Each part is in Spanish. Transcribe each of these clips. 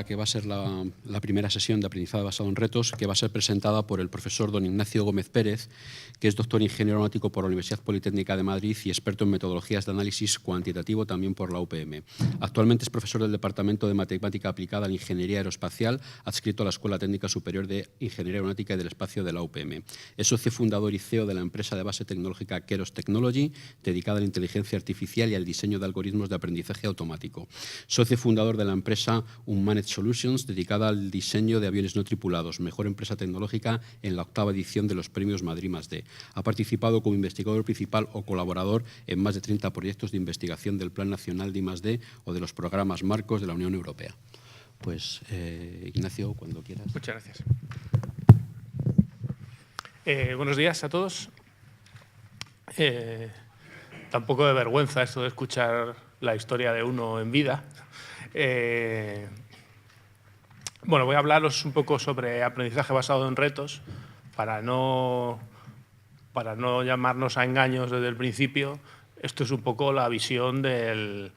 que va a ser la primera sesión de aprendizaje basado en retos, que va a ser presentada por el profesor don Ignacio Gómez Pérez, que es doctor ingeniero aeronáutico por la Universidad Politécnica de Madrid y experto en metodologías de análisis cuantitativo también por la UPM. Actualmente es profesor del Departamento de Matemática Aplicada a la Ingeniería Aeroespacial, adscrito a la Escuela Técnica Superior de Ingeniería Aeronáutica y del Espacio de la UPM. Es socio fundador y CEO de la empresa de base tecnológica Keros Technology, dedicada a la inteligencia artificial y al diseño de algoritmos de aprendizaje automático. Socio fundador de la empresa Unmanaged Solutions, dedicada al diseño de aviones no tripulados, mejor empresa tecnológica en la 8ª edición de los premios Madrid+D. Ha participado como investigador principal o colaborador en más de 30 proyectos de investigación del Plan Nacional de I+D o de los programas marcos de la Unión Europea. Pues, Ignacio, cuando quieras. Muchas gracias. Buenos días a todos. Tampoco de vergüenza esto de escuchar la historia de uno en vida. Bueno, voy a hablaros un poco sobre aprendizaje basado en retos para no llamarnos a engaños desde el principio. Esto es un poco la visión del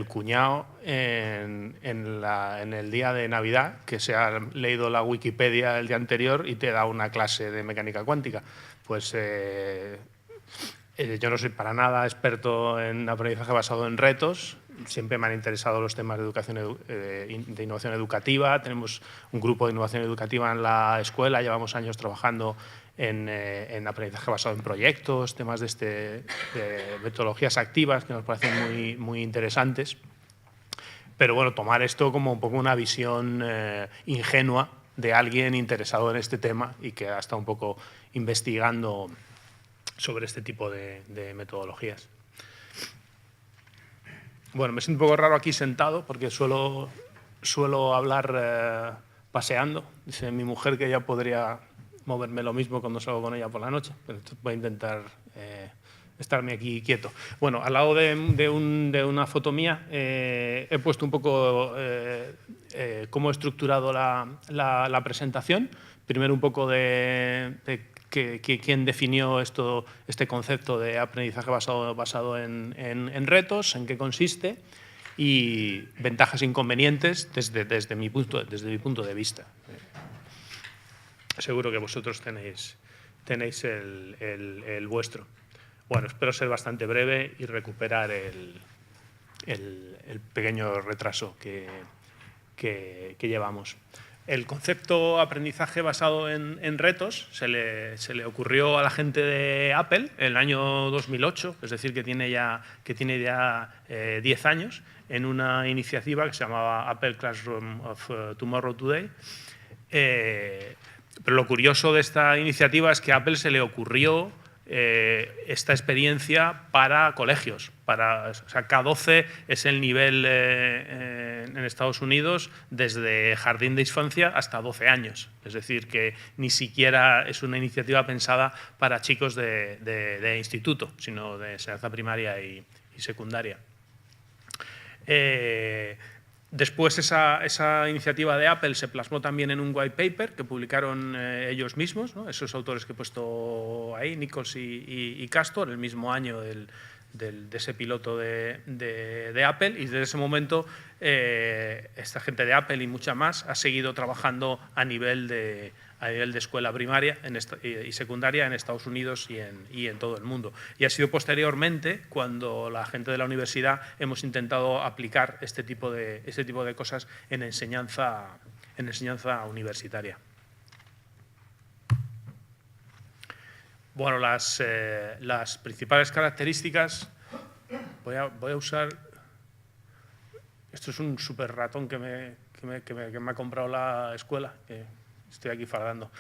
cuñado en el día de Navidad, que se ha leído la Wikipedia el día anterior y te da una clase de mecánica cuántica. Pues yo no soy para nada experto en aprendizaje basado en retos. Siempre me han interesado los temas de educación, de innovación educativa. Tenemos un grupo de innovación educativa en la escuela. Llevamos años trabajando en aprendizaje basado en proyectos, temas de metodologías activas que nos parecen muy interesantes. Pero bueno, tomar esto como un poco una visión ingenua de alguien interesado en este tema y que ha estado un poco investigando sobre este tipo de metodologías. Bueno, me siento un poco raro aquí sentado porque suelo hablar paseando. Dice mi mujer que ya podría moverme lo mismo cuando salgo con ella por la noche, pero voy a intentar estarme aquí quieto. Bueno, al lado de una foto mía he puesto un poco cómo he estructurado la presentación. Primero un poco de quién definió este concepto de aprendizaje basado en retos, en qué consiste y ventajas e inconvenientes desde mi punto de vista. Seguro que vosotros tenéis el vuestro. Bueno, espero ser bastante breve y recuperar el pequeño retraso que llevamos. El concepto aprendizaje basado en retos se le ocurrió a la gente de Apple en el año 2008, es decir, que tiene ya 10 años, en una iniciativa que se llamaba Apple Classroom of Tomorrow Today. Pero lo curioso de esta iniciativa es que a Apple se le ocurrió esta experiencia para colegios. O sea, K12 es el nivel en Estados Unidos desde jardín de infancia hasta 12 años. Es decir, que ni siquiera es una iniciativa pensada para chicos de instituto, sino de enseñanza primaria y secundaria. Después esa iniciativa de Apple se plasmó también en un white paper que publicaron ellos mismos, ¿no? Esos autores que he puesto ahí, Nichols y Castor, el mismo año de ese piloto de Apple, y desde ese momento esta gente de Apple y mucha más ha seguido trabajando a nivel de escuela primaria y secundaria en Estados Unidos y en todo el mundo. Y ha sido posteriormente cuando la gente de la universidad hemos intentado aplicar este tipo de cosas en enseñanza universitaria. Bueno, las principales características, voy a usar, esto es un super ratón que me ha comprado la escuela, estoy aquí fardando.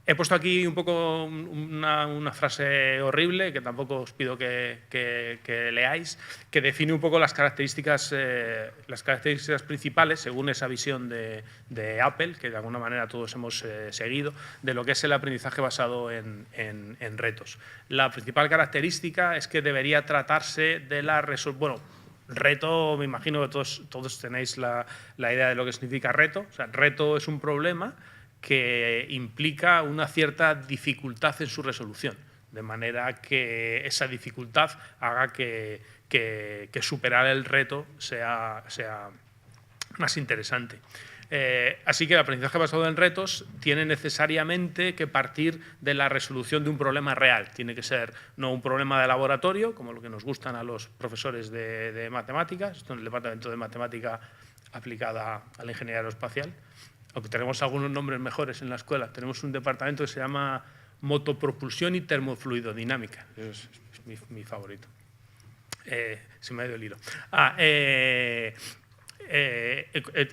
He puesto aquí un poco una frase horrible, que tampoco os pido que leáis, que define un poco las características principales, según esa visión de Apple, que de alguna manera todos hemos seguido, de lo que es el aprendizaje basado en retos. La principal característica es que debería tratarse de la resolución. Bueno, reto, me imagino que todos tenéis la idea de lo que significa reto. O sea, reto es un problema que implica una cierta dificultad en su resolución. de manera que esa dificultad haga que superar el reto sea más interesante. Así que el aprendizaje basado en retos tiene necesariamente que partir de la resolución de un problema real. Tiene que ser no un problema de laboratorio, como lo que nos gustan a los profesores de matemáticas, esto en el departamento de matemática aplicada a la ingeniería aeroespacial, aunque tenemos algunos nombres mejores en la escuela. Tenemos un departamento que se llama motopropulsión y termofluidodinámica. Es mi favorito. Se me ha ido el hilo.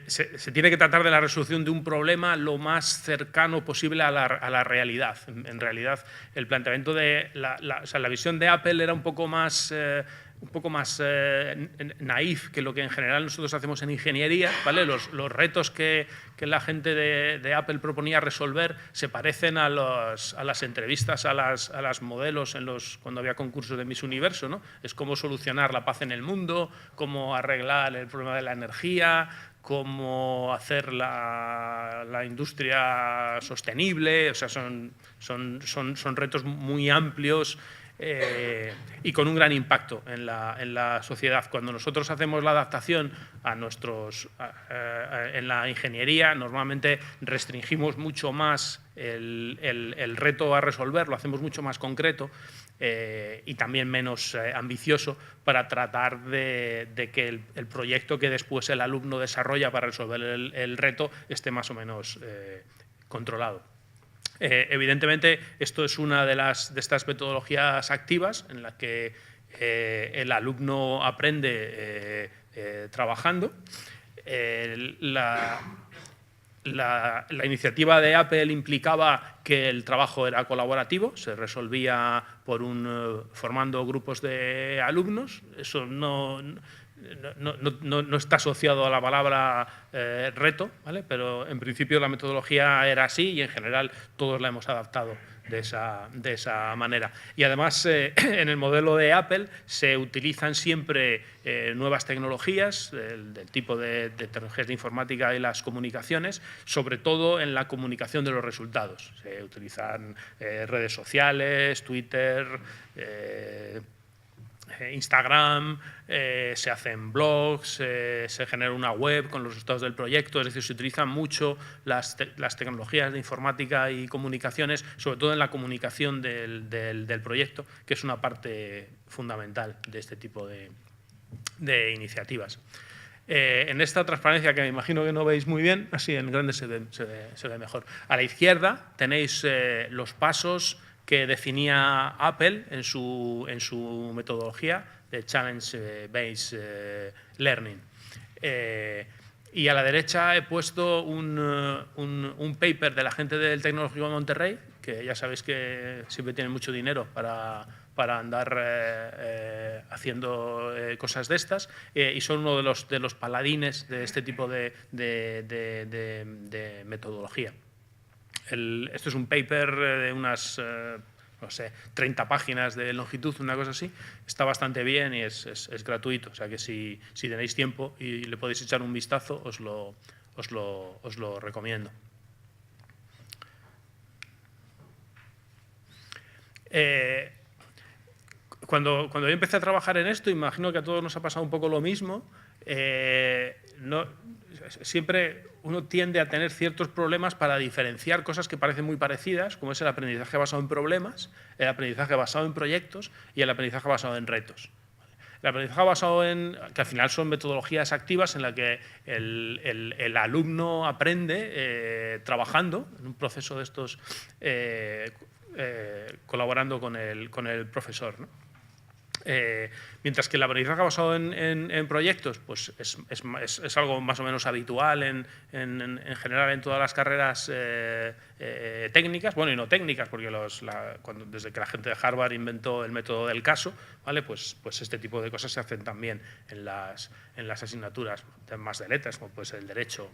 Se tiene que tratar de la resolución de un problema lo más cercano posible a la realidad. En realidad, el planteamiento de la visión de Apple era un poco más naif que lo que en general nosotros hacemos en ingeniería, ¿vale? Los retos que la gente de Apple proponía resolver se parecen a las entrevistas a las modelos cuando había concursos de Miss Universo, ¿no? Es cómo solucionar la paz en el mundo, cómo arreglar el problema de la energía, cómo hacer la industria sostenible. O sea, son retos muy amplios y con un gran impacto en la sociedad. Cuando nosotros hacemos la adaptación en la ingeniería, normalmente restringimos mucho más el reto a resolver, lo hacemos mucho más concreto y también menos ambicioso para tratar de que el proyecto que después el alumno desarrolla para resolver el reto esté más o menos controlado. Evidentemente, esto es una de estas metodologías activas en la que el alumno aprende trabajando. La iniciativa de Apple implicaba que el trabajo era colaborativo, se resolvía formando grupos de alumnos. Eso no está asociado a la palabra reto, ¿vale? Pero en principio la metodología era así y en general todos la hemos adaptado de esa manera. Y además en el modelo de Apple se utilizan siempre nuevas tecnologías del tipo de tecnologías de informática y las comunicaciones, sobre todo en la comunicación de los resultados. Se utilizan redes sociales, Twitter, Instagram, se hacen blogs, se genera una web con los resultados del proyecto. Es decir, se utilizan mucho las tecnologías de informática y comunicaciones, sobre todo en la comunicación del proyecto, que es una parte fundamental de este tipo de iniciativas. En esta transparencia, que me imagino que no veis muy bien, así en grande se ve mejor. A la izquierda tenéis los pasos que definía Apple en su metodología de Challenge-Based Learning. Y a la derecha he puesto un paper de la gente del Tecnológico de Monterrey, que ya sabéis que siempre tienen mucho dinero para andar haciendo cosas de estas, y son uno de los paladines de este tipo de metodología. Esto es un paper de unas, no sé, 30 páginas de longitud, una cosa así. Está bastante bien y es gratuito, o sea que si tenéis tiempo y le podéis echar un vistazo, os lo recomiendo. Cuando yo empecé a trabajar en esto, imagino que a todos nos ha pasado un poco lo mismo. Siempre uno tiende a tener ciertos problemas para diferenciar cosas que parecen muy parecidas, como es el aprendizaje basado en problemas, el aprendizaje basado en proyectos y el aprendizaje basado en retos. El aprendizaje basado que al final son metodologías activas en las que el alumno aprende trabajando en un proceso de estos, colaborando con el profesor, ¿no? Mientras que el aprendizaje basado en proyectos pues es algo más o menos habitual en general en todas las carreras técnicas, bueno, y no técnicas, porque desde que la gente de Harvard inventó el método del caso, ¿vale? Pues este tipo de cosas se hacen también en las asignaturas más de letras, como puede ser el derecho.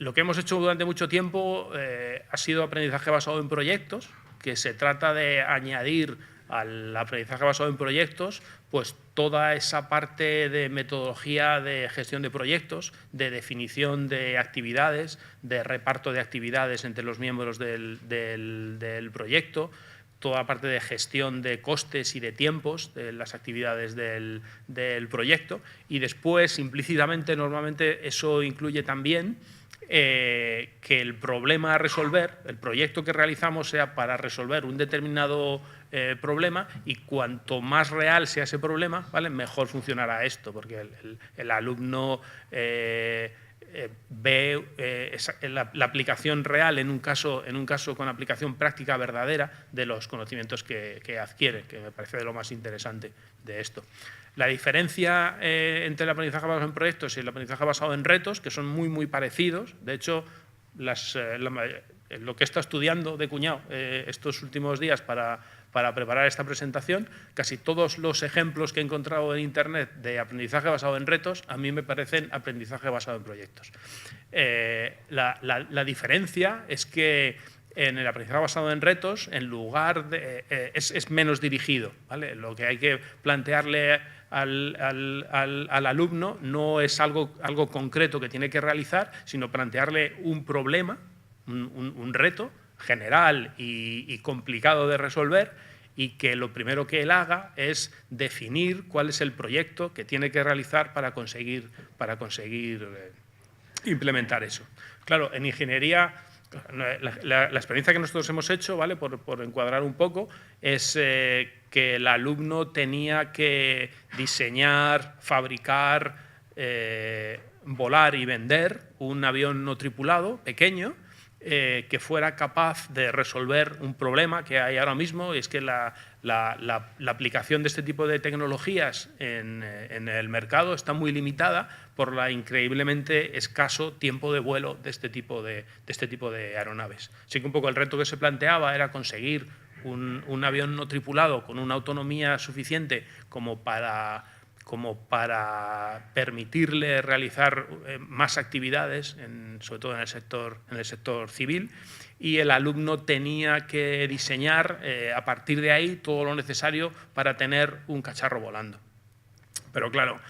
Lo que hemos hecho durante mucho tiempo ha sido aprendizaje basado en proyectos, que se trata de añadir al aprendizaje basado en proyectos, pues toda esa parte de metodología de gestión de proyectos, de definición de actividades, de reparto de actividades entre los miembros del proyecto, toda la parte de gestión de costes y de tiempos de las actividades del proyecto, y después, implícitamente, normalmente eso incluye también que el problema a resolver, el proyecto que realizamos sea para resolver un determinado problema, y cuanto más real sea ese problema, ¿vale?, mejor funcionará esto, porque el alumno ve la aplicación real en un caso con aplicación práctica verdadera de los conocimientos que adquiere, que me parece de lo más interesante de esto. La diferencia entre el aprendizaje basado en proyectos y el aprendizaje basado en retos, que son muy parecidos, de hecho, lo que he estado estudiando de cuñado estos últimos días para preparar esta presentación, casi todos los ejemplos que he encontrado en Internet de aprendizaje basado en retos, a mí me parecen aprendizaje basado en proyectos. La diferencia es que en el aprendizaje basado en retos, en lugar de, es menos dirigido, ¿vale? Lo que hay que plantearle al alumno no es algo concreto que tiene que realizar, sino plantearle un problema, un reto general y complicado de resolver, y que lo primero que él haga es definir cuál es el proyecto que tiene que realizar para conseguir implementar eso. Claro, en ingeniería, la experiencia que nosotros hemos hecho, ¿vale?, por encuadrar un poco, es que el alumno tenía que diseñar, fabricar, volar y vender un avión no tripulado pequeño, que fuera capaz de resolver un problema que hay ahora mismo, y es que la aplicación de este tipo de tecnologías en el mercado está muy limitada por la increíblemente escaso tiempo de vuelo de este tipo de aeronaves. Así que un poco el reto que se planteaba era conseguir un avión no tripulado con una autonomía suficiente como para permitirle realizar más actividades, sobre todo en el sector civil, y el alumno tenía que diseñar a partir de ahí todo lo necesario para tener un cacharro volando. Pero claro,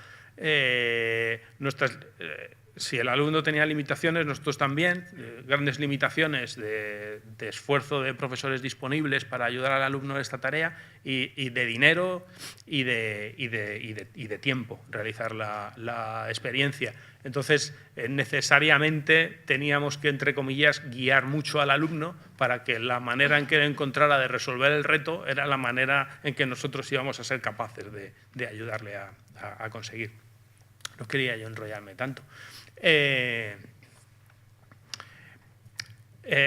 si el alumno tenía limitaciones, nosotros también, grandes limitaciones de esfuerzo de profesores disponibles para ayudar al alumno en esta tarea, y de dinero y de tiempo realizar la experiencia. Entonces, necesariamente teníamos que, entre comillas, guiar mucho al alumno para que la manera en que encontrara de resolver el reto era la manera en que nosotros íbamos a ser capaces de ayudarle a conseguir. No quería yo enrollarme tanto.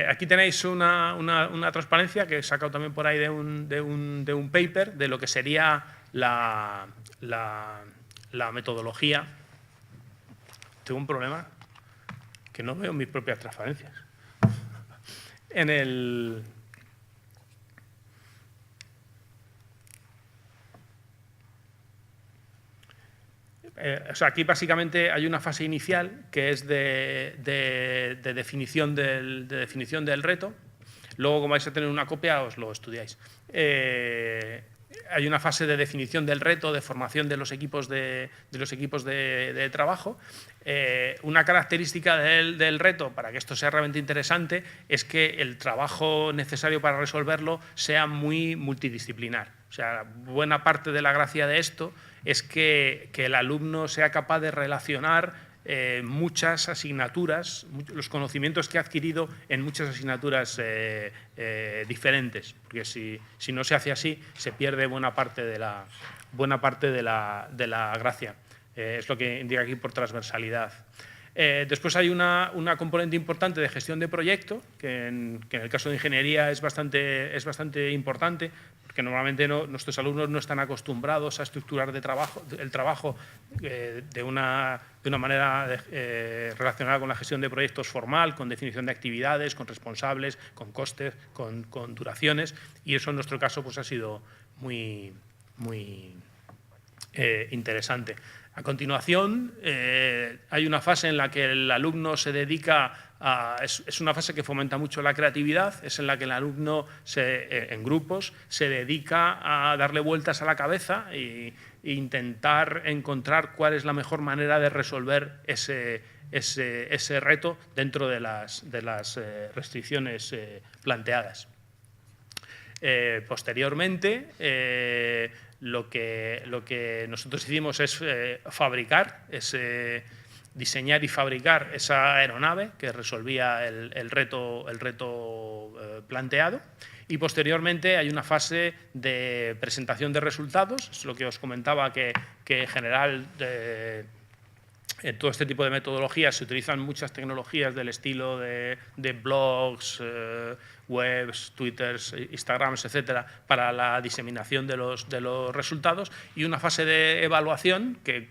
Aquí tenéis una transparencia que he sacado también por ahí de un paper de lo que sería la metodología. Tengo un problema que no veo mis propias transparencias. O sea, aquí básicamente hay una fase inicial que es de definición del reto. Luego, como vais a tener una copia, os lo estudiáis. Hay una fase de definición del reto, de formación de los equipos de trabajo. Una característica del reto, para que esto sea realmente interesante, es que el trabajo necesario para resolverlo sea muy multidisciplinar. O sea, buena parte de la gracia de esto es que el alumno sea capaz de relacionar muchas asignaturas, los conocimientos que ha adquirido en muchas asignaturas diferentes, porque si no se hace así, se pierde buena parte de la gracia. Es lo que indica aquí por transversalidad. Después hay una componente importante de gestión de proyecto, que en el caso de ingeniería es bastante importante, porque normalmente nuestros alumnos no están acostumbrados a estructurar el trabajo de una manera relacionada con la gestión de proyectos formal, con definición de actividades, con responsables, con costes, con duraciones, y eso en nuestro caso pues ha sido muy interesante. A continuación, hay una fase en la que el alumno se dedica es una fase que fomenta mucho la creatividad, es en la que el alumno, en grupos, se dedica a darle vueltas a la cabeza e intentar encontrar cuál es la mejor manera de resolver ese reto dentro de las restricciones planteadas. Posteriormente, lo que nosotros hicimos es diseñar y fabricar esa aeronave que resolvía el reto planteado, y posteriormente hay una fase de presentación de resultados. Es lo que os comentaba, que en general en todo este tipo de metodologías se utilizan muchas tecnologías del estilo de blogs, webs, twitters, instagrams, etcétera, para la diseminación de los resultados, y una fase de evaluación que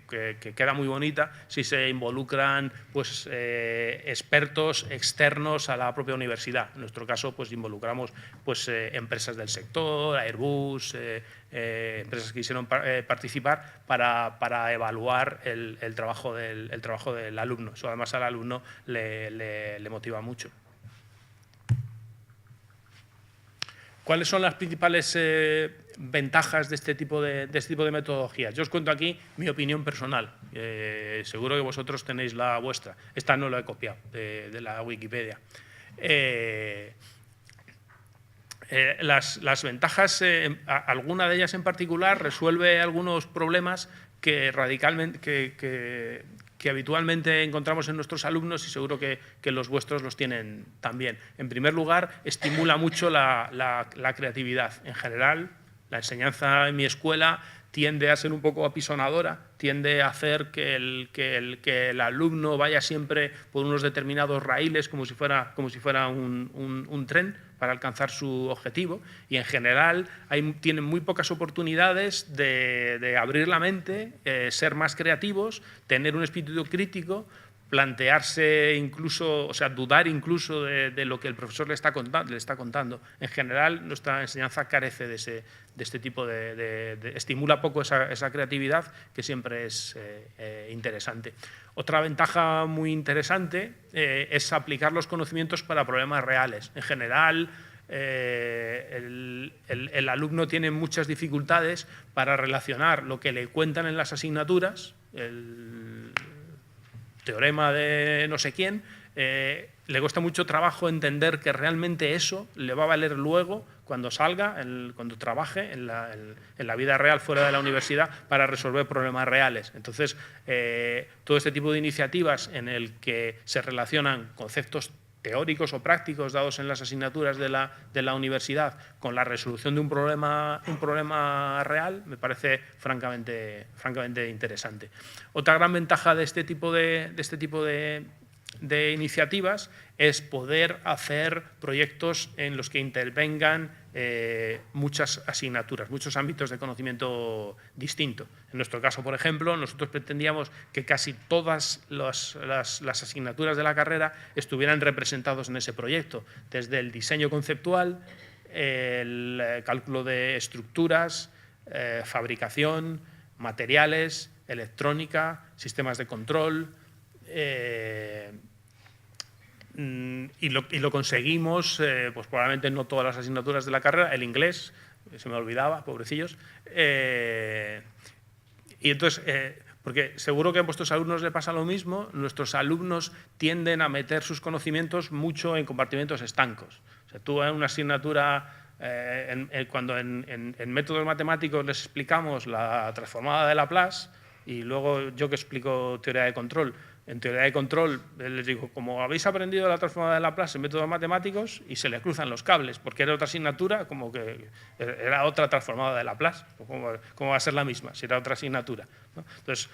queda muy bonita si se involucran pues, expertos externos a la propia universidad. En nuestro caso, pues involucramos pues, empresas del sector, Airbus, empresas que quisieron participar para evaluar el trabajo del alumno. Eso además al alumno le motiva mucho. ¿Cuáles son las principales ventajas de este tipo de metodologías? Yo os cuento aquí mi opinión personal. Seguro que vosotros tenéis la vuestra. Esta no la he copiado de la Wikipedia. Las ventajas, alguna de ellas en particular, resuelve algunos problemas que habitualmente encontramos en nuestros alumnos, y seguro que los vuestros los tienen también. En primer lugar, estimula mucho la creatividad. En general, la enseñanza en mi escuela tiende a ser un poco apisonadora, tiende a hacer que el alumno vaya siempre por unos determinados raíles, como si fuera un tren, para alcanzar su objetivo, y en general tienen muy pocas oportunidades de abrir la mente, ser más creativos, tener un espíritu crítico, plantearse incluso, o sea, dudar incluso de lo que el profesor le está contando. En general, nuestra enseñanza carece de este tipo estimula poco esa creatividad, que siempre es interesante. Otra ventaja muy interesante es aplicar los conocimientos para problemas reales. En general, el alumno tiene muchas dificultades para relacionar lo que le cuentan en las asignaturas, el teorema de no sé quién, le cuesta mucho trabajo entender que realmente eso le va a valer luego cuando salga, cuando trabaje en la vida real fuera de la universidad, para resolver problemas reales. Entonces, todo este tipo de iniciativas en el que se relacionan conceptos teóricos o prácticos dados en las asignaturas de la universidad con la resolución de un problema real, me parece francamente interesante. Otra gran ventaja de este tipo de iniciativas es poder hacer proyectos en los que intervengan muchas asignaturas, muchos ámbitos de conocimiento distinto. En nuestro caso, por ejemplo, nosotros pretendíamos que casi todas las asignaturas de la carrera estuvieran representados en ese proyecto, desde el diseño conceptual, el cálculo de estructuras, fabricación, materiales, electrónica, sistemas de control. Y lo conseguimos, pues probablemente no todas las asignaturas de la carrera, el inglés, se me olvidaba, pobrecillos. Y entonces, porque seguro que a vuestros alumnos les pasa lo mismo, nuestros alumnos tienden a meter sus conocimientos mucho en compartimentos estancos. O sea, tú en una asignatura, cuando en métodos matemáticos les explicamos la transformada de Laplace, y luego yo que explico teoría de control, en teoría de control les digo, como habéis aprendido la transformada de Laplace en métodos matemáticos, y se les cruzan los cables, porque era otra asignatura, como que era otra transformada de Laplace. ¿Cómo va a ser la misma si era otra asignatura? ¿No? Entonces,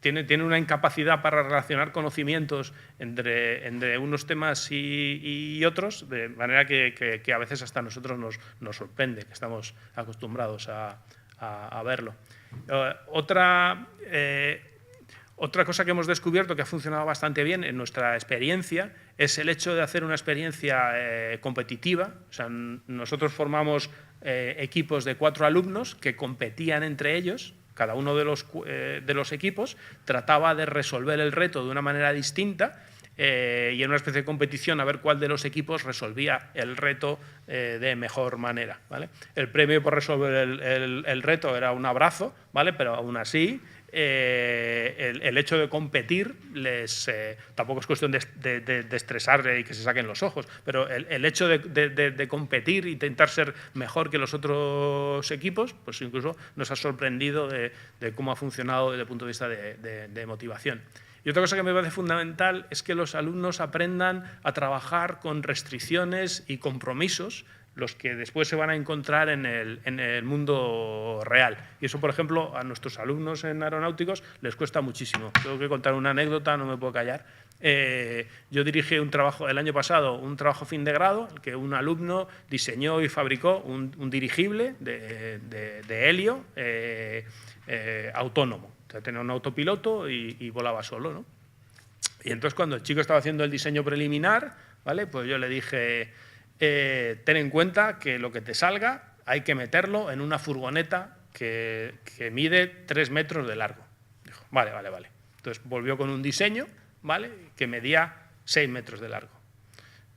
tiene una incapacidad para relacionar conocimientos entre unos temas y otros, de manera que a veces hasta a nosotros nos sorprende, que estamos acostumbrados a verlo. Otra cosa que hemos descubierto que ha funcionado bastante bien en nuestra experiencia es el hecho de hacer una experiencia competitiva. O sea, nosotros formamos equipos de 4 alumnos que competían entre ellos, cada uno de los equipos trataba de resolver el reto de una manera distinta y en una especie de competición a ver cuál de los equipos resolvía el reto de mejor manera, ¿vale? El premio por resolver el reto era un abrazo, ¿vale? Pero aún así el hecho de competir tampoco es cuestión de estresar y que se saquen los ojos, pero el hecho de competir e intentar ser mejor que los otros equipos, pues incluso nos ha sorprendido de cómo ha funcionado desde el punto de vista de motivación. Y otra cosa que me parece fundamental es que los alumnos aprendan a trabajar con restricciones y compromisos, los que después se van a encontrar en el mundo real. Y eso, por ejemplo, a nuestros alumnos en aeronáuticos les cuesta muchísimo. Tengo que contar una anécdota, no me puedo callar. Yo dirigí el año pasado un trabajo fin de grado, que un alumno diseñó y fabricó un dirigible de helio autónomo. O sea, tenía un autopiloto y volaba solo, ¿no? Y entonces, cuando el chico estaba haciendo el diseño preliminar, ¿vale? Pues yo le dije, ten en cuenta que lo que te salga hay que meterlo en una furgoneta que mide 3 metros de largo. Dijo, vale. Entonces volvió con un diseño, ¿vale? Que medía 6 metros de largo.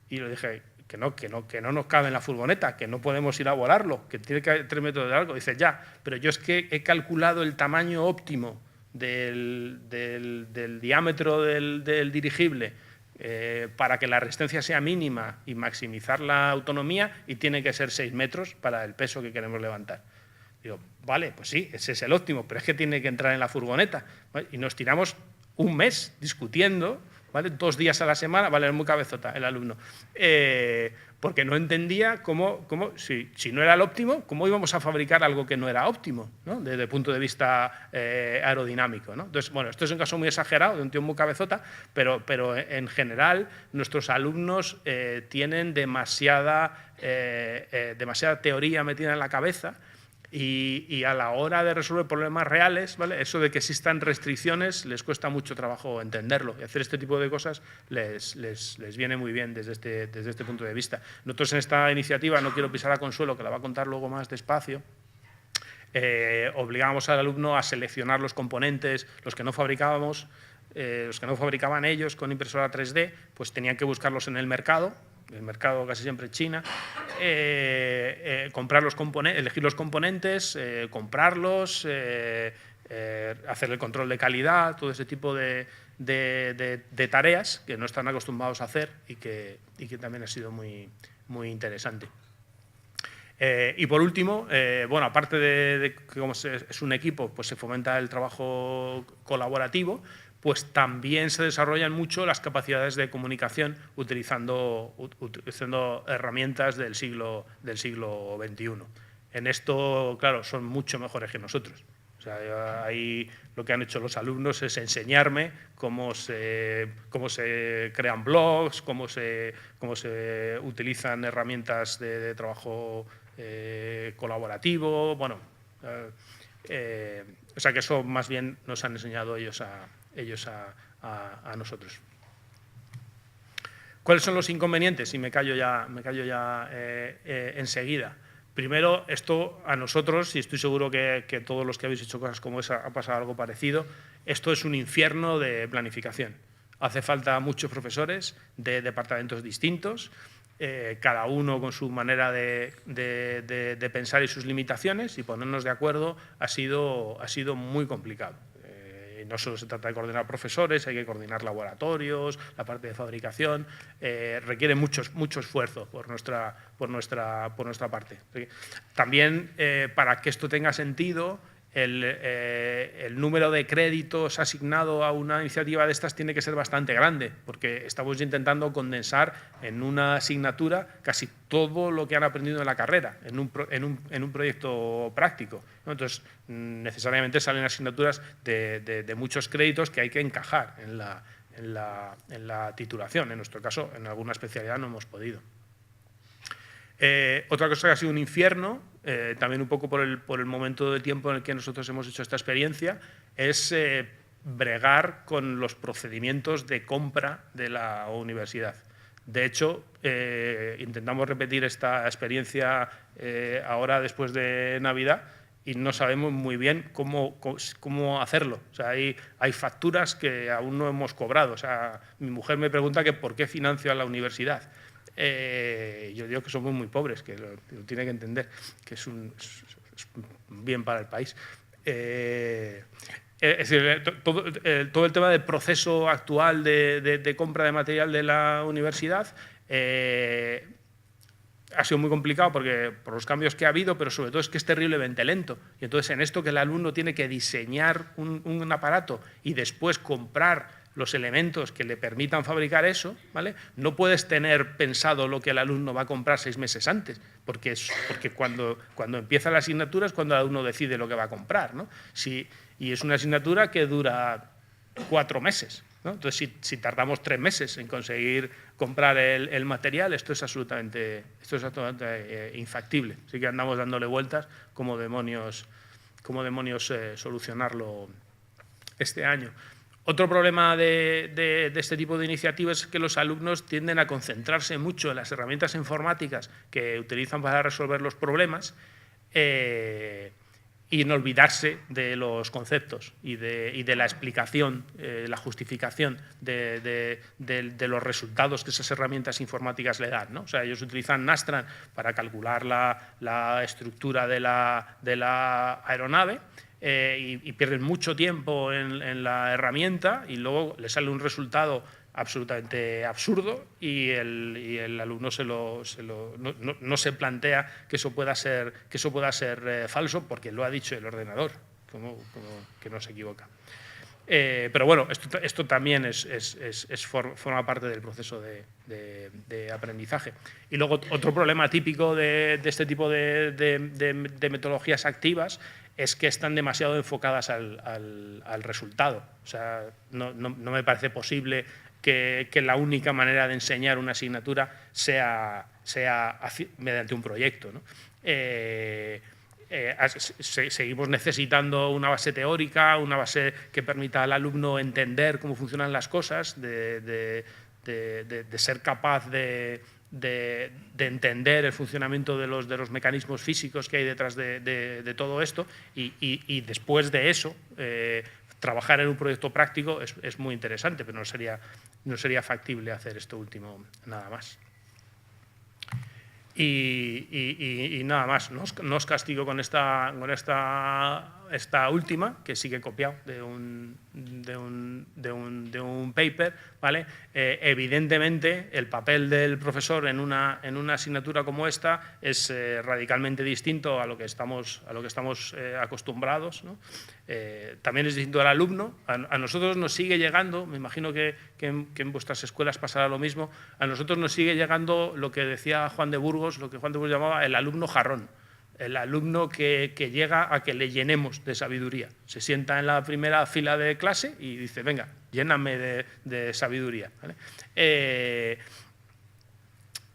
Y le dije, que no nos cabe en la furgoneta, que no podemos ir a volarlo, que tiene que haber 3 metros de largo. Dice, ya, pero yo es que he calculado el tamaño óptimo del diámetro del dirigible para que la resistencia sea mínima y maximizar la autonomía, y tiene que ser 6 metros para el peso que queremos levantar. Digo, vale, pues sí, ese es el óptimo, pero es que tiene que entrar en la furgoneta, ¿vale? Y nos tiramos un mes discutiendo, ¿vale? 2 días a la semana, vale, es muy cabezota el alumno, porque no entendía si no era el óptimo, cómo íbamos a fabricar algo que no era óptimo, ¿no? Desde el punto de vista aerodinámico, ¿no? Entonces, bueno, esto es un caso muy exagerado de un tío muy cabezota, pero en general nuestros alumnos tienen demasiada teoría metida en la cabeza. Y a la hora de resolver problemas reales, ¿vale? Eso de que existan restricciones les cuesta mucho trabajo entenderlo, y hacer este tipo de cosas les viene muy bien desde este punto de vista. Nosotros en esta iniciativa, no quiero pisar a Consuelo, que la va a contar luego más despacio, obligamos al alumno a seleccionar los componentes, los que no fabricábamos, los que no fabricaban ellos con impresora 3D, pues tenían que buscarlos en el mercado casi siempre China, comprar los componentes, elegir los componentes, comprarlos, hacer el control de calidad, todo ese tipo de tareas que no están acostumbrados a hacer y que también ha sido muy interesante. Y por último, bueno, aparte de que como es un equipo, pues se fomenta el trabajo colaborativo, pues también se desarrollan mucho las capacidades de comunicación utilizando herramientas del siglo XXI. En esto, claro, son mucho mejores que nosotros. O sea, ahí lo que han hecho los alumnos es enseñarme cómo se crean blogs, cómo se utilizan herramientas de trabajo colaborativo. Bueno, o sea que eso más bien nos han enseñado ellos a nosotros. ¿Cuáles son los inconvenientes? Y me callo ya enseguida. Primero, esto a nosotros, y estoy seguro que todos los que habéis hecho cosas como esa ha pasado algo parecido, esto es un infierno de planificación. Hace falta muchos profesores de departamentos distintos, cada uno con su manera de pensar y sus limitaciones, y ponernos de acuerdo ha sido muy complicado. No solo se trata de coordinar profesores, hay que coordinar laboratorios, la parte de fabricación, requiere mucho esfuerzo por nuestra parte. También, para que esto tenga sentido, el número de créditos asignado a una iniciativa de estas tiene que ser bastante grande, porque estamos intentando condensar en una asignatura casi todo lo que han aprendido en la carrera, en un proyecto práctico, ¿no? Entonces, necesariamente salen asignaturas de muchos créditos que hay que encajar en la titulación. En nuestro caso, en alguna especialidad no hemos podido. Otra cosa que ha sido un infierno, también un poco por el momento de tiempo en el que nosotros hemos hecho esta experiencia, es bregar con los procedimientos de compra de la universidad. De hecho, intentamos repetir esta experiencia ahora después de Navidad, y no sabemos muy bien cómo hacerlo. O sea, hay facturas que aún no hemos cobrado. O sea, mi mujer me pregunta que por qué financio a la universidad. Yo digo que somos muy pobres, que lo tiene que entender, que es un bien para el país. Es decir, todo el tema del proceso actual de compra de material de la universidad ha sido muy complicado por los cambios que ha habido, pero sobre todo es que es terriblemente lento. Y entonces en esto que el alumno tiene que diseñar un aparato y después comprar los elementos que le permitan fabricar eso, ¿vale? No puedes tener pensado lo que el alumno va a comprar 6 meses antes, porque cuando empieza la asignatura es cuando el alumno decide lo que va a comprar, ¿no? Y es una asignatura que dura 4 meses, ¿no? Entonces, si tardamos 3 meses en conseguir comprar el material, esto es absolutamente infactible. Así que andamos dándole vueltas cómo demonios solucionarlo este año. Otro problema de este tipo de iniciativas es que los alumnos tienden a concentrarse mucho en las herramientas informáticas que utilizan para resolver los problemas y en olvidarse de los conceptos y de la explicación, la justificación de los resultados que esas herramientas informáticas le dan, ¿no? O sea, ellos utilizan Nastran para calcular la estructura de la aeronave, y pierden mucho tiempo en la herramienta y luego les sale un resultado absolutamente absurdo y el alumno no se plantea que eso pueda ser falso porque lo ha dicho el ordenador, como que no se equivoca. Pero bueno, esto también forma parte del proceso de aprendizaje. Y luego otro problema típico de este tipo de metodologías activas es que están demasiado enfocadas al resultado. O sea, no me parece posible que la única manera de enseñar una asignatura sea mediante un proyecto, ¿no? Seguimos necesitando una base teórica, una base que permita al alumno entender cómo funcionan las cosas, de ser capaz de entender el funcionamiento de los mecanismos físicos que hay detrás de todo esto y después de eso trabajar en un proyecto práctico es muy interesante, pero no sería factible hacer esto último nada más. Y nada más, no os castigo con esta última, que sí que he copiado de un paper, ¿vale? Evidentemente, el papel del profesor en una asignatura como esta es radicalmente distinto a lo que estamos acostumbrados, ¿no? También es distinto al alumno. A nosotros nos sigue llegando, me imagino que en vuestras escuelas pasará lo mismo, a nosotros nos sigue llegando lo que decía Juan de Burgos, lo que Juan de Burgos llamaba el alumno jarrón. El alumno que llega a que le llenemos de sabiduría. Se sienta en la primera fila de clase y dice, venga, lléname de sabiduría, ¿vale?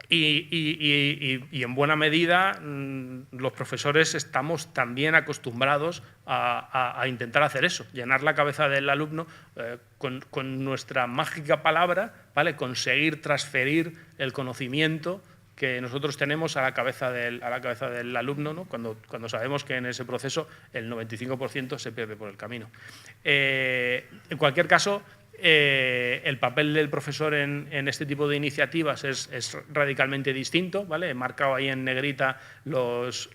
Y en buena medida los profesores estamos también acostumbrados a intentar hacer eso, llenar la cabeza del alumno con nuestra mágica palabra, ¿vale? Conseguir transferir el conocimiento que nosotros tenemos a la cabeza del alumno, ¿no? Cuando sabemos que en ese proceso el 95% se pierde por el camino. En cualquier caso, el papel del profesor en este tipo de iniciativas es radicalmente distinto, ¿vale? He marcado ahí en negrita los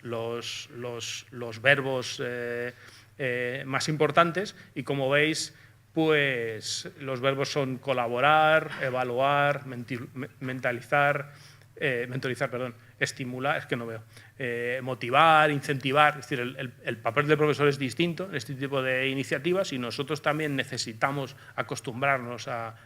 verbos más importantes y, como veis, pues los verbos son colaborar, evaluar, mentorizar, estimular, es que no veo, motivar, incentivar. Es decir, el papel del profesor es distinto en este tipo de iniciativas y nosotros también necesitamos acostumbrarnos a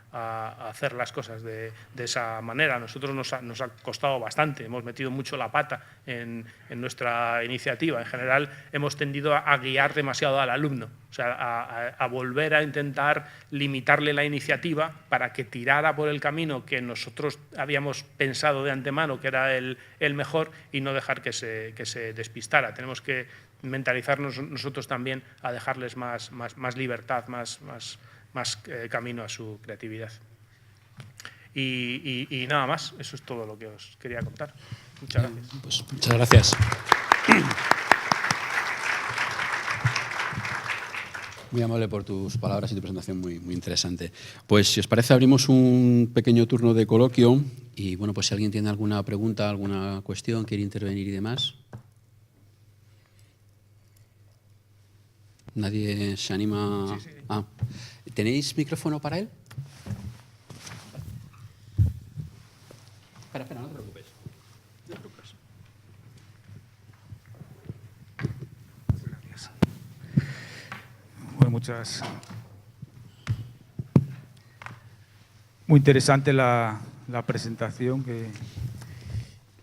hacer las cosas de esa manera. A nosotros nos ha costado bastante, hemos metido mucho la pata en nuestra iniciativa. En general hemos tendido a guiar demasiado al alumno, o sea, a volver a intentar limitarle la iniciativa para que tirara por el camino que nosotros habíamos pensado de antemano que era el mejor y no dejar que se despistara. Tenemos que mentalizarnos nosotros también a dejarles más libertad, más camino a su creatividad. Y nada más, eso es todo lo que os quería contar. Muchas gracias. Pues muchas gracias. Muy amable por tus palabras y tu presentación muy interesante. Pues si os parece abrimos un pequeño turno de coloquio y bueno, pues si alguien tiene alguna pregunta, alguna cuestión, quiere intervenir y demás. ¿Nadie se anima? Sí. Ah, ¿tenéis micrófono para él? Espera, no te preocupes. No te preocupes. Gracias. Bueno, muy interesante la presentación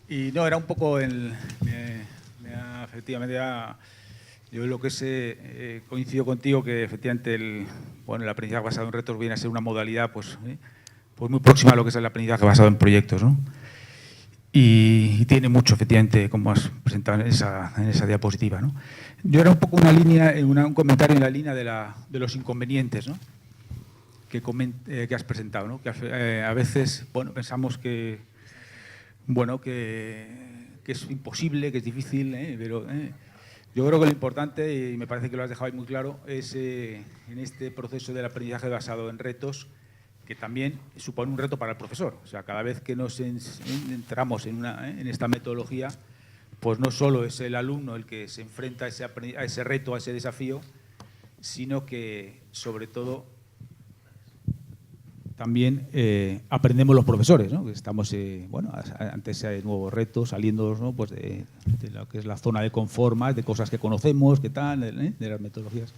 y no, era un poco efectivamente yo lo que coincido contigo que efectivamente el aprendizaje basado en retos viene a ser una modalidad pues muy próxima a lo que es el aprendizaje basado en proyectos, ¿no? Y tiene mucho, efectivamente, como has presentado en esa diapositiva, ¿no? Yo era un poco un comentario en la línea de los inconvenientes, ¿no? que has presentado, ¿no? Que a veces, pensamos que es imposible, que es difícil, pero yo creo que lo importante, y me parece que lo has dejado ahí muy claro, es en este proceso del aprendizaje basado en retos, que también supone un reto para el profesor. O sea, cada vez que nos entramos en esta metodología, pues no solo es el alumno el que se enfrenta a ese reto, a ese desafío, sino que, sobre todo, también aprendemos los profesores, ¿no? Que estamos ante ese nuevo reto, saliendo, ¿no? Pues de lo que es la zona de confort, más de cosas que conocemos, que tal, de las metodologías.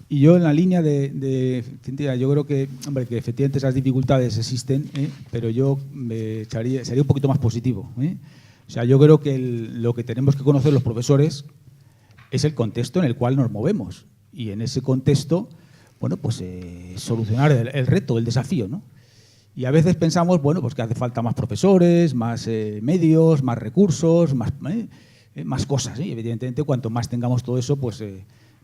Y yo en la línea yo creo que, hombre, que efectivamente esas dificultades existen, pero yo sería un poquito más positivo. O sea, yo creo que lo que tenemos que conocer los profesores es el contexto en el cual nos movemos. Y en ese contexto, solucionar el reto, el desafío, ¿no? Y a veces pensamos, pues que hace falta más profesores, más medios, más recursos, más cosas. Y evidentemente, cuanto más tengamos todo eso,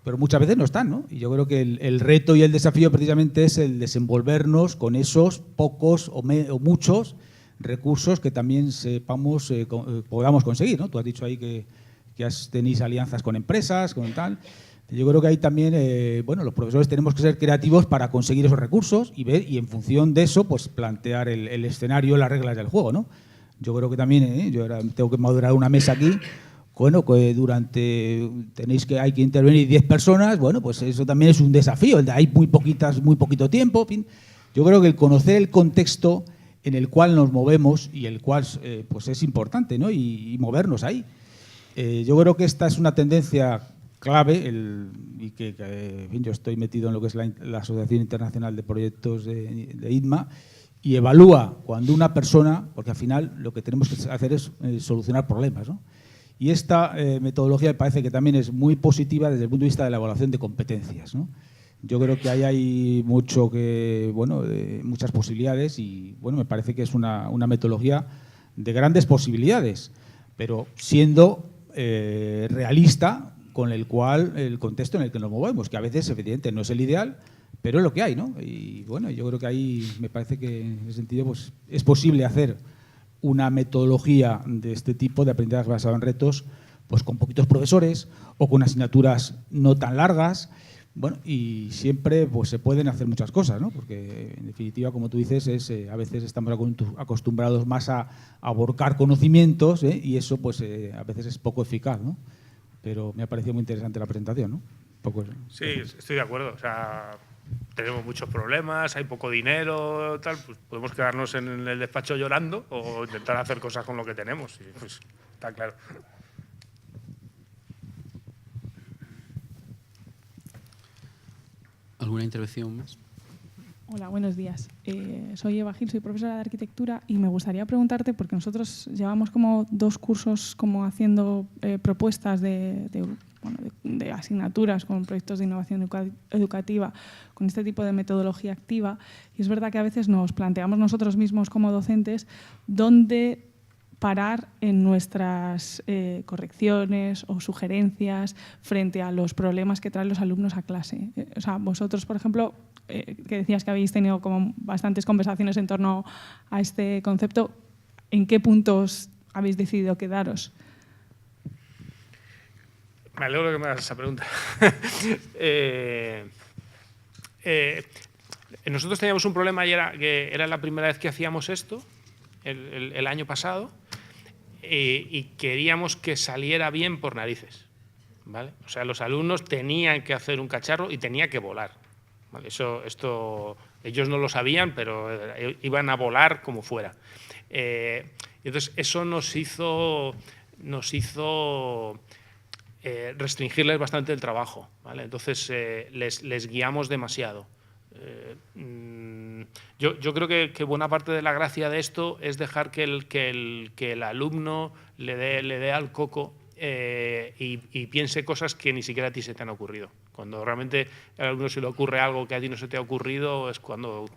pero muchas veces no están, ¿no? Y yo creo que el reto y el desafío precisamente es el desenvolvernos con esos pocos o muchos recursos que también podamos conseguir, ¿no? Tú has dicho ahí que tenéis alianzas con empresas, con tal. Yo creo que ahí también, los profesores tenemos que ser creativos para conseguir esos recursos y en función de eso, pues plantear el escenario, las reglas del juego, ¿no? Yo creo que también, yo ahora tengo que madurar una mesa aquí. Bueno, que hay que intervenir 10 personas, pues eso también es un desafío. Hay muy poquito tiempo. En fin. Yo creo que el conocer el contexto en el cual nos movemos y el cual pues es importante, ¿no? Y movernos ahí. Yo creo que esta es una tendencia clave y que en fin, yo estoy metido en lo que es la Asociación Internacional de Proyectos de ITMA y evalúa cuando una persona, porque al final lo que tenemos que hacer es solucionar problemas, ¿no? Y esta metodología me parece que también es muy positiva desde el punto de vista de la evaluación de competencias, ¿no? Yo creo que ahí hay muchas posibilidades y me parece que es una metodología de grandes posibilidades, pero siendo realista con el contexto en el que nos movemos, que a veces evidentemente no es el ideal, pero es lo que hay, ¿no? Y yo creo que ahí me parece que en ese sentido pues, es posible hacer una metodología de este tipo de aprendizaje basado en retos pues con poquitos profesores o con asignaturas no tan largas, y siempre pues se pueden hacer muchas cosas, ¿no? Porque en definitiva, como tú dices, a veces estamos acostumbrados más a aborcar conocimientos, y eso pues a veces es poco eficaz, ¿no? Pero me ha parecido muy interesante la presentación, ¿no? Sí, estoy de acuerdo. O sea, tenemos muchos problemas, hay poco dinero, tal, pues podemos quedarnos en el despacho llorando o intentar hacer cosas con lo que tenemos. Y, pues, está claro. ¿Alguna intervención más? Hola, buenos días. Soy Eva Gil, soy profesora de arquitectura y me gustaría preguntarte, porque nosotros llevamos como 2 cursos como haciendo propuestas de asignaturas con proyectos de innovación educativa con este tipo de metodología activa, y es verdad que a veces nos planteamos nosotros mismos como docentes dónde parar en nuestras correcciones o sugerencias frente a los problemas que traen los alumnos a clase. O sea, vosotros, por ejemplo, que decías que habéis tenido como bastantes conversaciones en torno a este concepto, ¿en qué puntos habéis decidido quedaros? Me alegro que me hagas esa pregunta. Nosotros teníamos un problema y que era la primera vez que hacíamos esto, el año pasado, y queríamos que saliera bien por narices, ¿vale? O sea, los alumnos tenían que hacer un cacharro y tenía que volar, ¿vale? Esto ellos no lo sabían, pero iban a volar como fuera. Entonces, eso nos hizo restringirles bastante el trabajo, ¿vale? Entonces, les guiamos demasiado. Yo creo que buena parte de la gracia de esto es dejar que el alumno le dé al coco y piense cosas que ni siquiera a ti se te han ocurrido. Cuando realmente al alumno se le ocurre algo que a ti no se te ha ocurrido es cuando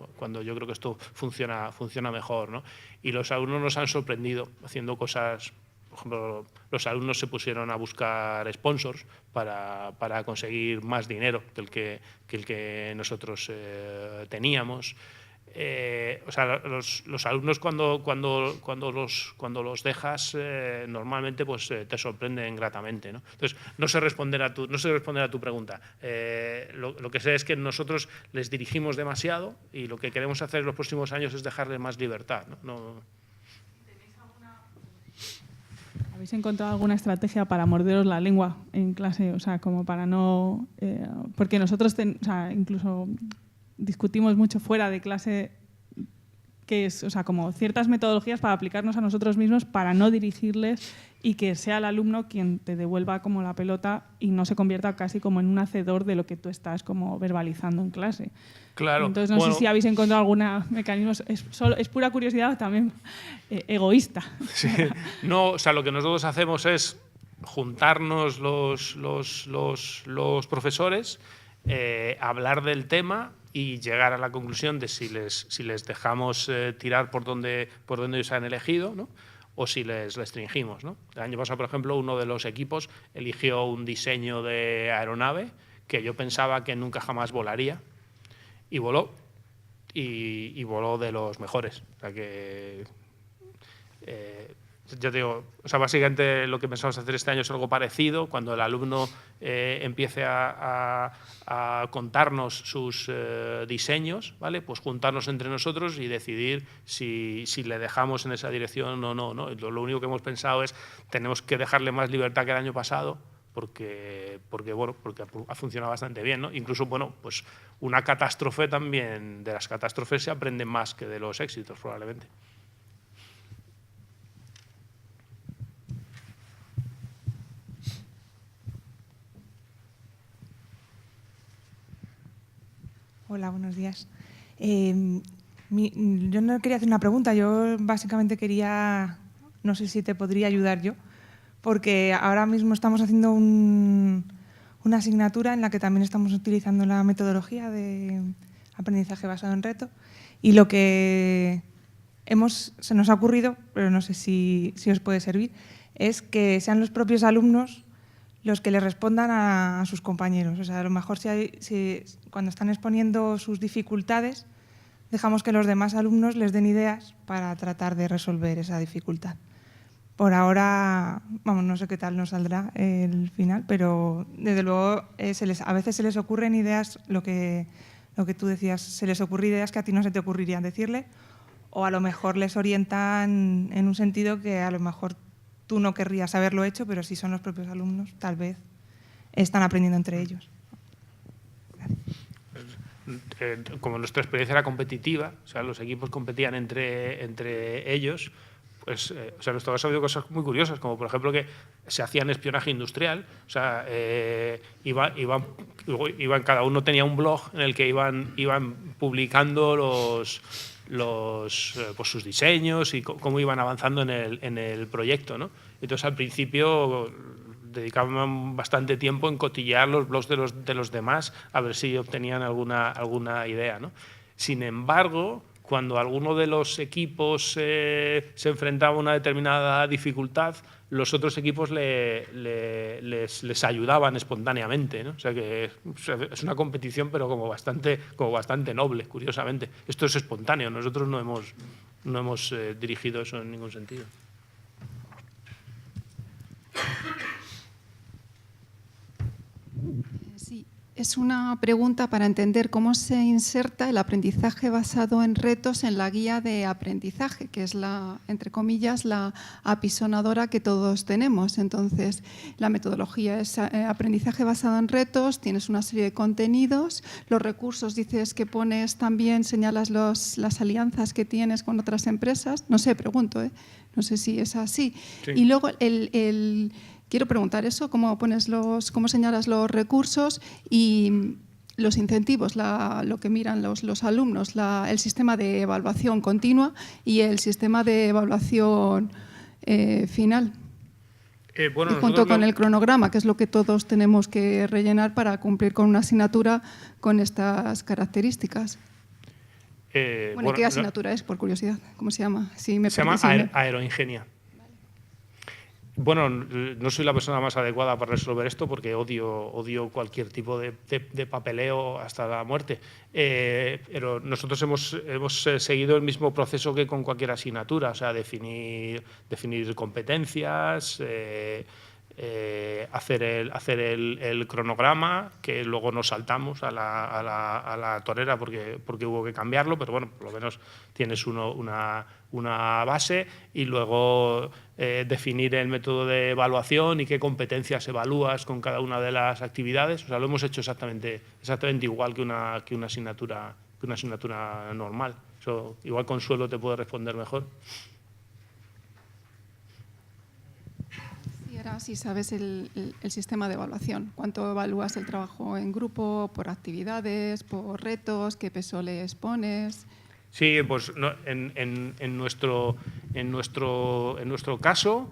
yo creo que esto funciona mejor, ¿no? Y los alumnos nos han sorprendido haciendo cosas. Por ejemplo, los alumnos se pusieron a buscar sponsors para conseguir más dinero que el que nosotros teníamos. O sea, los alumnos cuando los dejas normalmente pues te sorprenden gratamente, ¿no? Entonces, no sé responder a tu pregunta. Lo que sé es que nosotros les dirigimos demasiado y lo que queremos hacer en los próximos años es dejarles más libertad, ¿no? ¿Habéis encontrado alguna estrategia para morderos la lengua en clase? O sea, como para no... porque nosotros incluso discutimos mucho fuera de clase que es, o sea, como ciertas metodologías para aplicarnos a nosotros mismos para no dirigirles y que sea el alumno quien te devuelva como la pelota y no se convierta casi como en un hacedor de lo que tú estás como verbalizando en clase. Claro. Entonces, no sé si habéis encontrado algún mecanismo. Es pura curiosidad también egoísta. Sí. No, o sea, lo que nosotros hacemos es juntarnos los profesores, hablar del tema y llegar a la conclusión de si les dejamos tirar por donde ellos han elegido, ¿no? O si les restringimos, ¿no? El año pasado, por ejemplo, uno de los equipos eligió un diseño de aeronave que yo pensaba que nunca jamás volaría y voló, y voló de los mejores. O sea que, yo digo, o sea, básicamente lo que pensamos hacer este año es algo parecido. Cuando el alumno empiece a contarnos sus diseños, ¿vale? Pues juntarnos entre nosotros y decidir si le dejamos en esa dirección o no, ¿no? Lo único que hemos pensado es tenemos que dejarle más libertad que el año pasado porque ha funcionado bastante bien, ¿no? Incluso, bueno, pues una catástrofe también, de las catástrofes se aprende más que de los éxitos, probablemente. Hola, buenos días. Yo no quería hacer una pregunta, yo básicamente quería, no sé si te podría ayudar yo, porque ahora mismo estamos haciendo una asignatura en la que también estamos utilizando la metodología de aprendizaje basado en reto y lo que se nos ha ocurrido, pero no sé si os puede servir, es que sean los propios alumnos los que le respondan a sus compañeros. O sea, a lo mejor si cuando están exponiendo sus dificultades, dejamos que los demás alumnos les den ideas para tratar de resolver esa dificultad. Por ahora, vamos, no sé qué tal nos saldrá el final, pero desde luego a veces se les ocurren ideas, lo que tú decías, se les ocurre ideas que a ti no se te ocurrirían decirle, o a lo mejor les orientan en un sentido que a lo mejor tú no querrías haberlo hecho, pero si son los propios alumnos, tal vez están aprendiendo entre ellos. Como nuestra experiencia era competitiva, o sea, los equipos competían entre ellos, pues, o sea, en nuestro caso ha habido cosas muy curiosas, como por ejemplo que se hacían espionaje industrial, o sea, cada uno tenía un blog en el que iban publicando pues sus diseños y cómo iban avanzando en el proyecto, ¿no? Entonces, al principio dedicaban bastante tiempo en cotillear los blogs de los demás a ver si obtenían alguna idea, ¿no? Sin embargo, cuando alguno de los equipos se enfrentaba a una determinada dificultad, los otros equipos les ayudaban espontáneamente, ¿no? O sea que es una competición, pero como bastante noble, curiosamente. Esto es espontáneo, nosotros no hemos dirigido eso en ningún sentido. Es una pregunta para entender cómo se inserta el aprendizaje basado en retos en la guía de aprendizaje, que es la, entre comillas, la apisonadora que todos tenemos. Entonces, la metodología es aprendizaje basado en retos, tienes una serie de contenidos, los recursos dices que pones también, señalas las alianzas que tienes con otras empresas. No sé, pregunto, no sé si es así. Sí. Y luego quiero preguntar eso, cómo señalas los recursos y los incentivos, lo que miran los alumnos, el sistema de evaluación continua y el sistema de evaluación final. Bueno, y junto con el cronograma, que es lo que todos tenemos que rellenar para cumplir con una asignatura con estas características. ¿Y qué asignatura es, por curiosidad? ¿Cómo se llama? Se llama Aeroingenia. Bueno, no soy la persona más adecuada para resolver esto porque odio cualquier tipo de papeleo hasta la muerte. Pero nosotros hemos seguido el mismo proceso que con cualquier asignatura, o sea, definir competencias, hacer el cronograma, que luego nos saltamos a la torera porque hubo que cambiarlo, pero bueno, por lo menos tienes una base y luego definir el método de evaluación y qué competencias evalúas con cada una de las actividades. O sea, lo hemos hecho exactamente igual que una asignatura normal. Eso, igual Consuelo te puede responder mejor. Si sabes el sistema de evaluación, ¿cuánto evalúas el trabajo en grupo, por actividades, por retos, qué peso les pones? Sí, pues no, en nuestro caso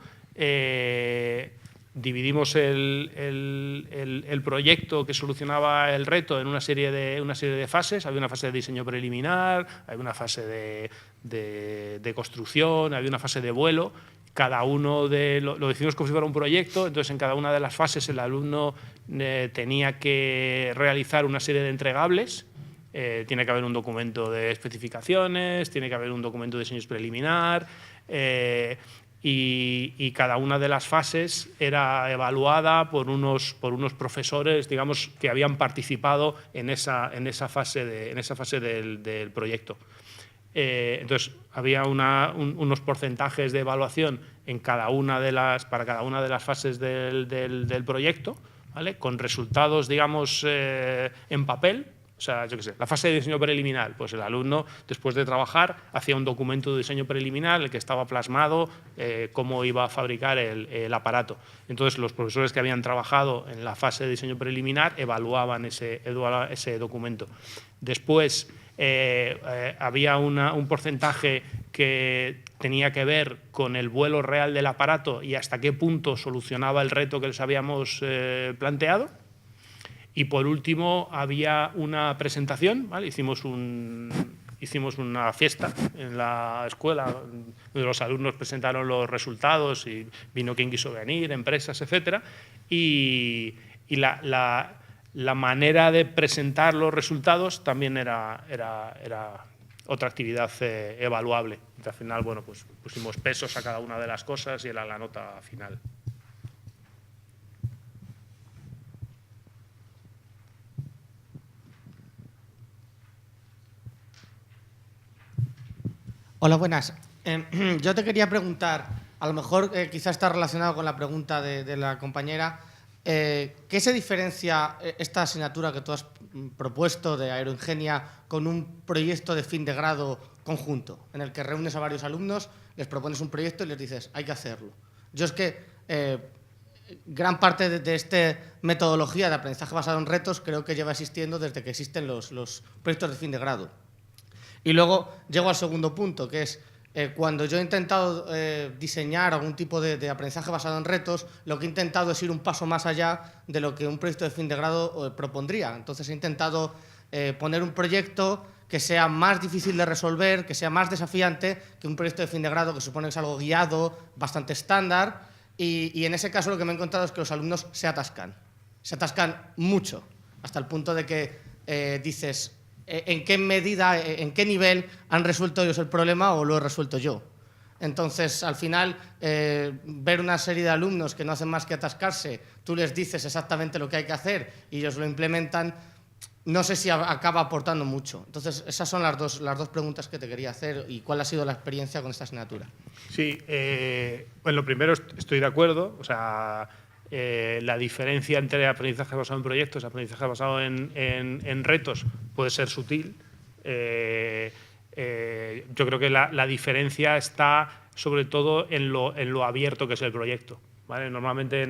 dividimos el proyecto que solucionaba el reto en una serie de fases. Había una fase de diseño preliminar, había una fase de construcción, había una fase de vuelo. Cada uno lo decidimos como si fuera un proyecto, entonces en cada una de las fases el alumno tenía que realizar una serie de entregables. Tiene que haber un documento de especificaciones, tiene que haber un documento de diseño preliminar y cada una de las fases era evaluada por unos profesores, digamos, que habían participado en esa fase del proyecto. Entonces, había unos porcentajes de evaluación para cada una de las fases del proyecto, ¿vale? Con resultados, digamos, en papel. O sea, yo qué sé, la fase de diseño preliminar, pues el alumno, después de trabajar, hacía un documento de diseño preliminar en el que estaba plasmado cómo iba a fabricar el aparato. Entonces, los profesores que habían trabajado en la fase de diseño preliminar evaluaban ese documento. Después, había un porcentaje que tenía que ver con el vuelo real del aparato y hasta qué punto solucionaba el reto que les habíamos planteado. Y por último había una presentación, ¿vale? Hicimos una fiesta en la escuela donde los alumnos presentaron los resultados y vino quien quiso venir, empresas, etcétera. Y la manera de presentar los resultados también era otra actividad evaluable. Y al final, bueno, pues pusimos pesos a cada una de las cosas y era la nota final. Hola, buenas. Yo te quería preguntar, a lo mejor quizás está relacionado con la pregunta de la compañera, ¿qué se diferencia esta asignatura que tú has propuesto de Aeroingenia con un proyecto de fin de grado conjunto, en el que reúnes a varios alumnos, les propones un proyecto y les dices, hay que hacerlo? Yo es que gran parte de esta metodología de aprendizaje basado en retos creo que lleva existiendo desde que existen los proyectos de fin de grado. Y luego llego al segundo punto, que es cuando yo he intentado diseñar algún tipo de aprendizaje basado en retos, lo que he intentado es ir un paso más allá de lo que un proyecto de fin de grado propondría. Entonces he intentado poner un proyecto que sea más difícil de resolver, que sea más desafiante que un proyecto de fin de grado que supone que es algo guiado, bastante estándar. Y en ese caso lo que me he encontrado es que los alumnos se atascan mucho, hasta el punto de que dices, ¿en qué medida, en qué nivel han resuelto ellos el problema o lo he resuelto yo? Entonces, al final, ver una serie de alumnos que no hacen más que atascarse, tú les dices exactamente lo que hay que hacer y ellos lo implementan, no sé si acaba aportando mucho. Entonces, esas son las dos preguntas que te quería hacer. ¿Y cuál ha sido la experiencia con esta asignatura? Sí, pues lo primero, estoy de acuerdo. O sea, la diferencia entre aprendizaje basado en proyectos y aprendizaje basado en retos puede ser sutil. Yo creo que la diferencia está sobre todo en lo abierto que es el proyecto, ¿vale? Normalmente,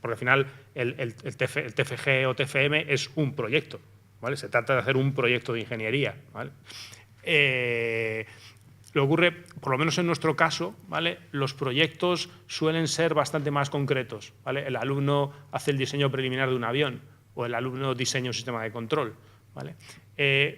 porque al final el TFG o TFM es un proyecto, ¿vale? Se trata de hacer un proyecto de ingeniería, ¿vale? Lo que ocurre, por lo menos en nuestro caso, ¿vale? Los proyectos suelen ser bastante más concretos, ¿vale? El alumno hace el diseño preliminar de un avión o el alumno diseña un sistema de control, ¿vale?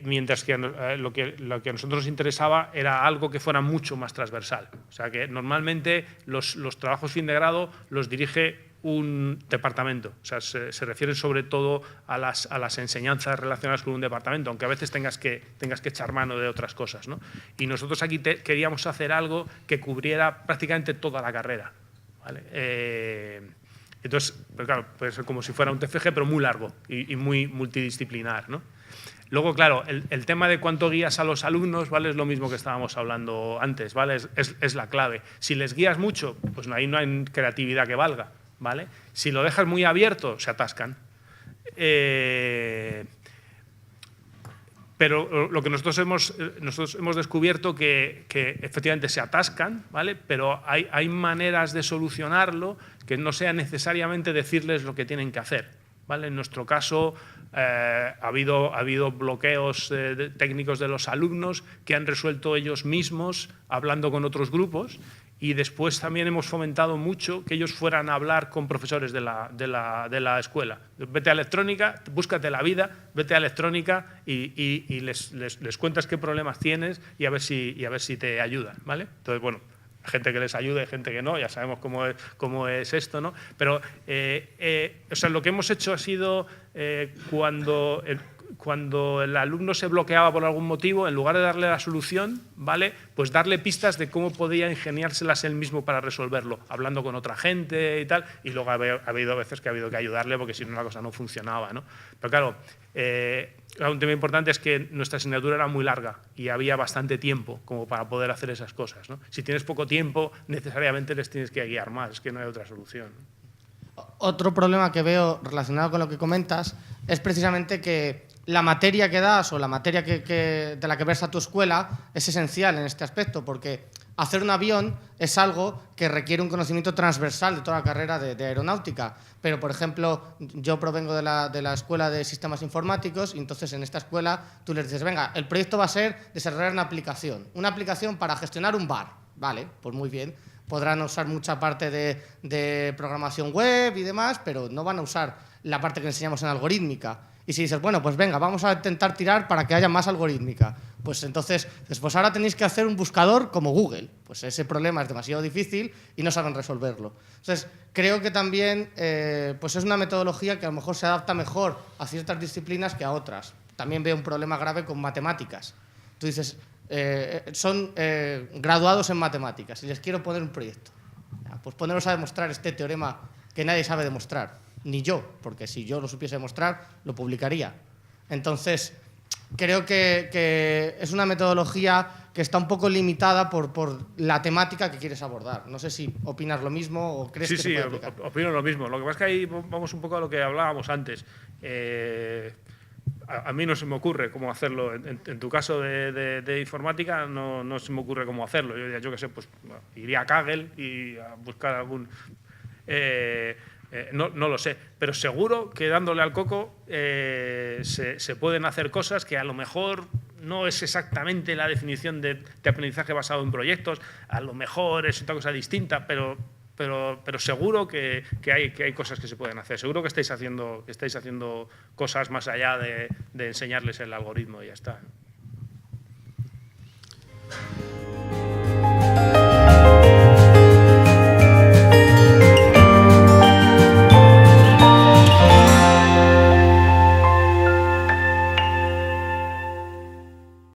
Mientras que lo que a nosotros nos interesaba era algo que fuera mucho más transversal. O sea, que normalmente los trabajos fin de grado los dirige un departamento. O sea, se refieren sobre todo a las enseñanzas relacionadas con un departamento, aunque a veces tengas que echar mano de otras cosas, ¿no? Y nosotros aquí queríamos hacer algo que cubriera prácticamente toda la carrera, ¿vale? Entonces, pues claro, puede ser como si fuera un TFG, pero muy largo y muy multidisciplinar, ¿no? Luego, claro, el tema de cuánto guías a los alumnos, ¿vale? Es lo mismo que estábamos hablando antes, ¿vale? Es la clave. Si les guías mucho, pues ahí no hay creatividad que valga, ¿vale? Si lo dejas muy abierto, se atascan. Pero lo que nosotros hemos descubierto que efectivamente se atascan, ¿vale? Pero hay maneras de solucionarlo que no sea necesariamente decirles lo que tienen que hacer, ¿vale? En nuestro caso ha habido bloqueos técnicos de los alumnos que han resuelto ellos mismos hablando con otros grupos, y después también hemos fomentado mucho que ellos fueran a hablar con profesores de la escuela. Vete a electrónica, búscate la vida, vete a electrónica y les cuentas qué problemas tienes y a ver si te ayudan, ¿vale? Entonces, bueno, gente que les ayude, gente que no, ya sabemos cómo es esto, ¿no? Pero, o sea, lo que hemos hecho ha sido cuando el alumno se bloqueaba por algún motivo, en lugar de darle la solución, ¿vale? Pues darle pistas de cómo podía ingeniárselas él mismo para resolverlo, hablando con otra gente y tal, y luego ha habido veces que ha habido que ayudarle porque si no la cosa no funcionaba, ¿no? Pero claro, un tema importante es que nuestra asignatura era muy larga y había bastante tiempo como para poder hacer esas cosas, ¿no? Si tienes poco tiempo, necesariamente les tienes que guiar más, es que no hay otra solución. Otro problema que veo relacionado con lo que comentas es precisamente que la materia que das o la materia de la que versa tu escuela es esencial en este aspecto, porque hacer un avión es algo que requiere un conocimiento transversal de toda la carrera de aeronáutica. Pero, por ejemplo, yo provengo de la Escuela de Sistemas Informáticos y entonces en esta escuela tú les dices, venga, el proyecto va a ser desarrollar una aplicación para gestionar un bar. Vale, pues muy bien. Podrán usar mucha parte de programación web y demás, pero no van a usar la parte que enseñamos en algorítmica. Y si dices, bueno, pues venga, vamos a intentar tirar para que haya más algorítmica, pues entonces, después ahora tenéis que hacer un buscador como Google. Pues ese problema es demasiado difícil y no saben resolverlo. Entonces, creo que también pues es una metodología que a lo mejor se adapta mejor a ciertas disciplinas que a otras. También veo un problema grave con matemáticas. Tú dices, son graduados en matemáticas y les quiero poner un proyecto. Pues poneros a demostrar este teorema que nadie sabe demostrar. Ni yo, porque si yo lo supiese demostrar, lo publicaría. Entonces, creo que es una metodología que está un poco limitada por la temática que quieres abordar. No sé si opinas lo mismo o crees que se puede aplicar. Sí, opino lo mismo. Lo que pasa es que ahí vamos un poco a lo que hablábamos antes. A mí no se me ocurre cómo hacerlo. En tu caso de informática no se me ocurre cómo hacerlo. Yo qué sé, pues iría a Kaggle y a buscar algún... no lo sé, pero seguro que dándole al coco se pueden hacer cosas que a lo mejor no es exactamente la definición de aprendizaje basado en proyectos, a lo mejor es otra cosa distinta, pero seguro que hay cosas que se pueden hacer. Seguro que estáis haciendo cosas más allá de enseñarles el algoritmo y ya está.